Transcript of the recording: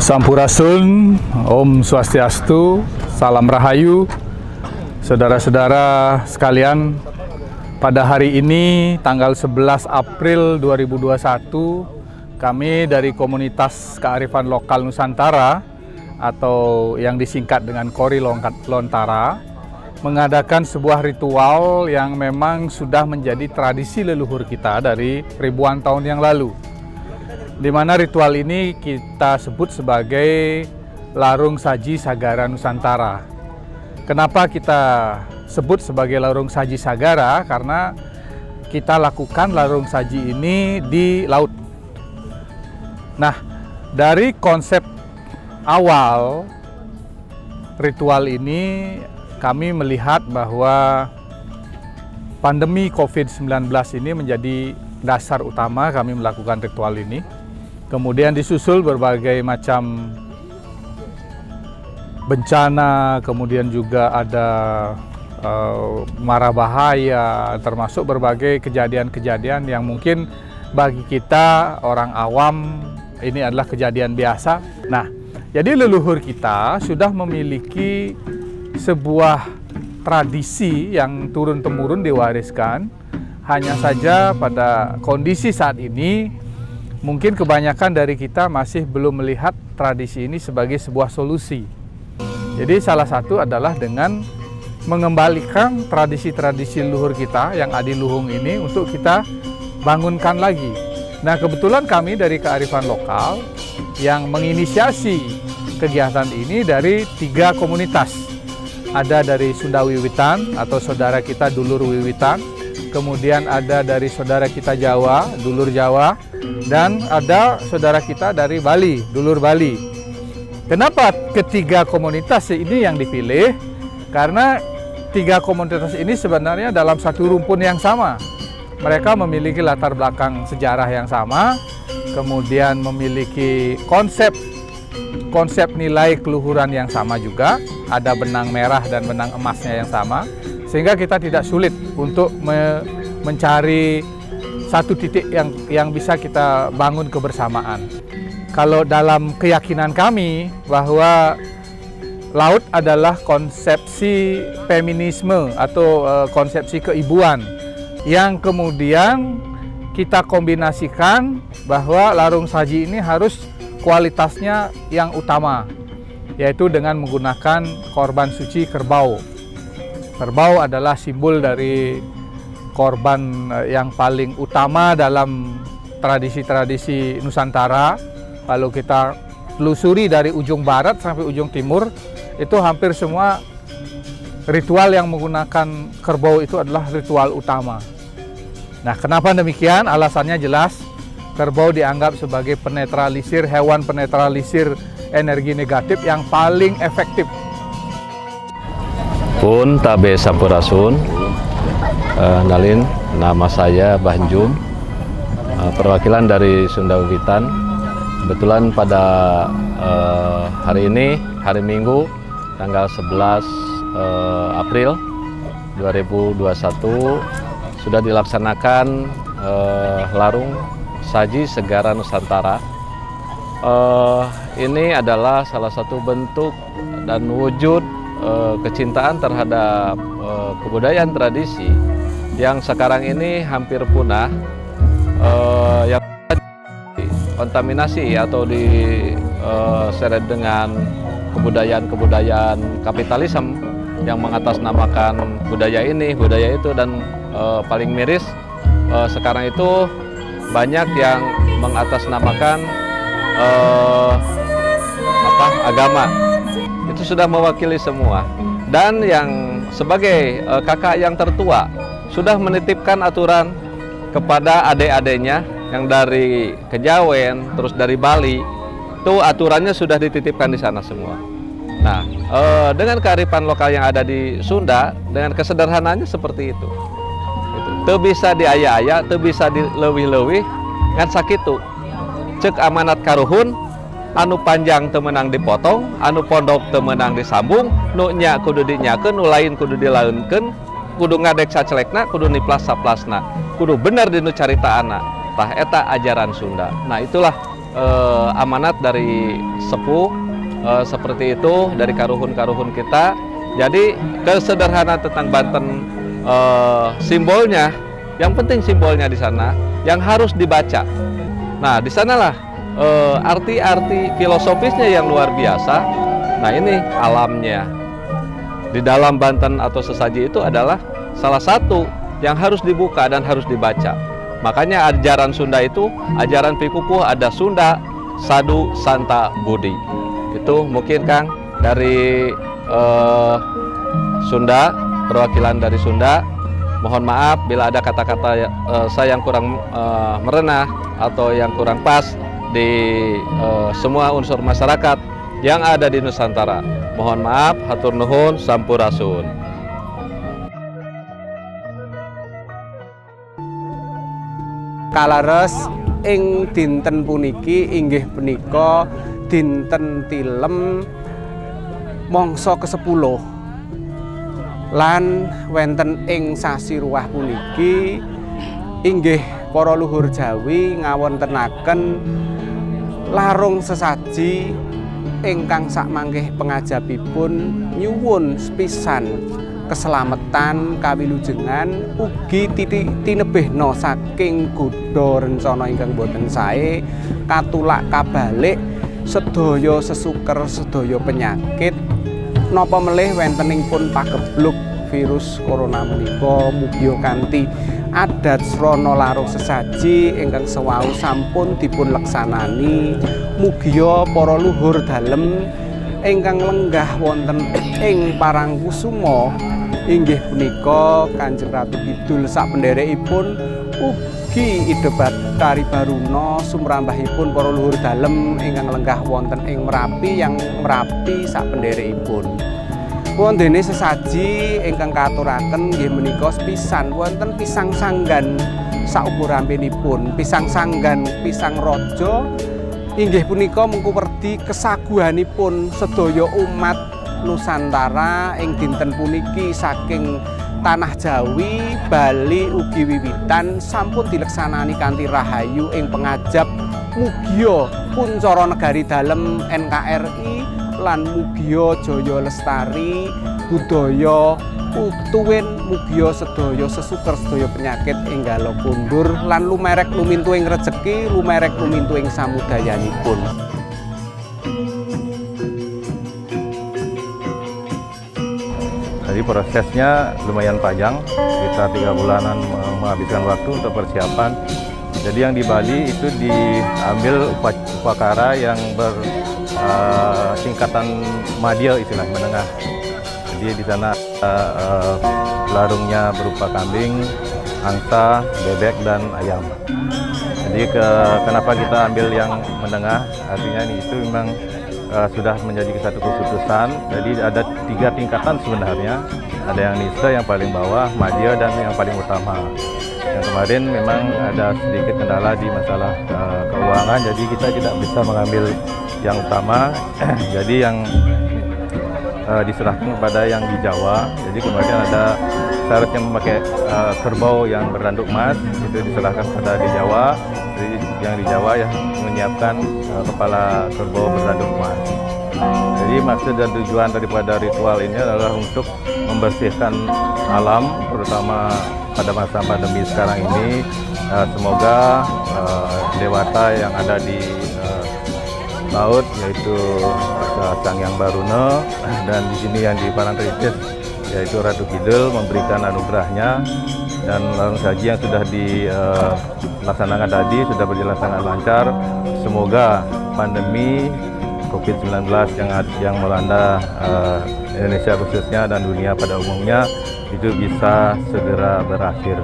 Sampurasun, Om Swastiastu, Salam Rahayu, saudara-saudara sekalian. Pada hari ini, tanggal 11 April 2021, kami dari Komunitas Kearifan Lokal Nusantara atau yang disingkat dengan Kori Lontara mengadakan sebuah ritual yang memang sudah menjadi tradisi leluhur kita dari ribuan tahun yang lalu, di mana ritual ini kita sebut sebagai Larung Saji Sagara Nusantara. Kenapa kita sebut sebagai Larung Saji Sagara? Karena kita lakukan Larung Saji ini di laut. Nah, dari konsep awal ritual ini kami melihat bahwa pandemi COVID-19 ini menjadi dasar utama kami melakukan ritual ini. Kemudian disusul berbagai macam bencana, kemudian juga ada mara bahaya, termasuk berbagai kejadian-kejadian yang mungkin bagi kita orang awam ini adalah kejadian biasa. Nah, jadi leluhur kita sudah memiliki sebuah tradisi yang turun-temurun diwariskan. Hanya saja pada kondisi saat ini, mungkin kebanyakan dari kita masih belum melihat tradisi ini sebagai sebuah solusi. Jadi salah satu adalah dengan mengembalikan tradisi-tradisi leluhur kita yang adiluhung ini untuk kita bangunkan lagi. Nah, kebetulan kami dari Kearifan Lokal yang menginisiasi kegiatan ini dari 3 komunitas. Ada dari Sunda Wiwitan atau saudara kita Dulur Wiwitan, kemudian ada dari saudara kita Jawa, Dulur Jawa, dan ada saudara kita dari Bali, Dulur Bali. Kenapa ketiga komunitas ini yang dipilih? Karena 3 komunitas ini sebenarnya dalam satu rumpun yang sama. Mereka memiliki latar belakang sejarah yang sama, kemudian memiliki konsep nilai keluhuran yang sama juga, ada benang merah dan benang emasnya yang sama, sehingga kita tidak sulit untuk mencari satu titik yang bisa kita bangun kebersamaan. Kalau dalam keyakinan kami bahwa laut adalah konsepsi feminisme atau konsepsi keibuan yang kemudian kita kombinasikan bahwa larung saji ini harus kualitasnya yang utama, yaitu dengan menggunakan korban suci kerbau. Kerbau adalah simbol dari korban yang paling utama dalam tradisi-tradisi Nusantara. Kalau kita telusuri dari ujung barat sampai ujung timur, itu hampir semua ritual yang menggunakan kerbau itu adalah ritual utama. Nah, kenapa demikian? Alasannya jelas. Kerbau dianggap sebagai penetralisir, hewan penetralisir energi negatif yang paling efektif. Pun tabe sampurasun, nalin nama saya Banjum, perwakilan dari Sunda Wiwitan. Kebetulan pada hari ini, hari Minggu, tanggal 11 April 2021, sudah dilaksanakan Larung Saji Sagara Nusantara. Ini adalah salah satu bentuk dan wujud kecintaan terhadap kebudayaan tradisi yang sekarang ini hampir punah, yang kontaminasi atau diseret dengan kebudayaan kapitalisme yang mengatasnamakan budaya ini, budaya itu, dan paling miris sekarang itu banyak yang mengatasnamakan agama. Itu sudah mewakili semua, dan yang sebagai kakak yang tertua sudah menitipkan aturan kepada adik-adiknya yang dari Kejawen, terus dari Bali, itu aturannya sudah dititipkan di sana semua. Nah, dengan kearifan lokal yang ada di Sunda, dengan kesederhanaannya seperti itu. Teu bisa diaya-aya, teu bisa dileuwih-leuwih, ngan sakitu. Cek amanat karuhun, anu panjang teu meunang dipotong, anu pondok teu meunang disambung, nu nya kudu dinyakeun, nu lain kudu dilaeunkeun, kudu ngadek sacelekna, kudu niplas saplasna, kudu bener dinu caritaana. Tah eta ajaran Sunda. Nah, itulah amanat dari sepuh seperti itu, dari karuhun-karuhun kita. Jadi kesederhanaan tentang Banten, simbolnya, yang penting simbolnya di sana yang harus dibaca. Nah, di sanalah arti-arti filosofisnya yang luar biasa. Nah, ini alamnya. Di dalam Banten atau sesaji itu adalah salah satu yang harus dibuka dan harus dibaca. Makanya ajaran Sunda itu, ajaran Pikukuh ada Sunda, Sadu, Santa, Budi. Itu mungkin Kang dari Sunda, perwakilan dari Sunda. Mohon maaf bila ada kata-kata saya yang kurang merenah atau yang kurang pas di semua unsur masyarakat yang ada di Nusantara. Mohon maaf, hatur nuhun, sampurasun. Kalares ing dinten puniki inggih punika dinten tilem mangsa ke-10 lan wonten ing sasi ruwah puniki inggih para luhur Jawi ngawontenaken larung sesaji ingkang sakmangkih pengajabipun nyuwun sepisan keselamatan kawilujengan ugi tinebihna saking godha rencana ingkang boten sae katulak kabalik sedaya sesuker sedaya penyakit napa melih wentenipun pagebluk virus corona menika mugi kanthi adat srana larung sesaji ingkang sewau sampun dipun leksanani mugi para luhur dalem ingkang lenggah wonten ing Parangkusuma inggih punika Kanjeng Ratu Kidul sak pendherekipun ugi Ida Bathari Baruna sumrambahipun para luhur dalem ingkang lenggah wonten ing Merapi yang Merapi sak pendherekipun. Wondene sesaji ingkang katuraken nggih menika sepisan wonten pisang sanggan saukuranipun. Pisang sanggan, pisang raja inggih punika mengku werdi kesaguhanipun sedaya umat Nusantara ing dinten puniki saking tanah Jawi, Bali ugi wiwitan sampun dileksanani kanthi rahayu ing pengajap mugia puncara negari dalem NKRI lan mugia jaya lestari budaya utuwin mugia sedaya sesuker sedaya penyakit enggalo kundur lan lumerek lumintu ing rejeki lumerek lumintu ing samudayanipun. Jadi prosesnya lumayan panjang, sekitar 3 bulanan menghabiskan waktu untuk persiapan. Jadi yang di Bali itu diambil upacara yang tingkatan madya istilah menengah. Jadi di sana larungnya berupa kambing, angsa, bebek dan ayam. Jadi kenapa kita ambil yang menengah? Artinya itu memang sudah menjadi satu keputusan. Jadi ada 3 tingkatan sebenarnya. Ada yang nisa yang paling bawah, madya dan yang paling utama. Yang kemarin memang ada sedikit kendala di masalah keuangan, jadi kita tidak bisa mengambil yang utama. Jadi yang diserahkan kepada yang di Jawa. Jadi kemarin ada seharusnya memakai kerbau yang bertanduk emas, itu diserahkan pada di Jawa. Jadi yang di Jawa yang menyiapkan kepala kerbau bertanduk emas. Jadi maksud dan tujuan daripada ritual ini adalah untuk membersihkan alam, terutama pada masa pandemi sekarang ini. Semoga dewata yang ada di laut, yaitu Sang Hyang Baruna, dan di sini yang di Parangtritis yaitu Ratu Kidul memberikan anugerahnya, dan larung saji yang sudah dilaksanakan tadi sudah berjalan sangat lancar. Semoga pandemi COVID-19 yang melanda Indonesia khususnya dan dunia pada umumnya itu bisa segera berakhir.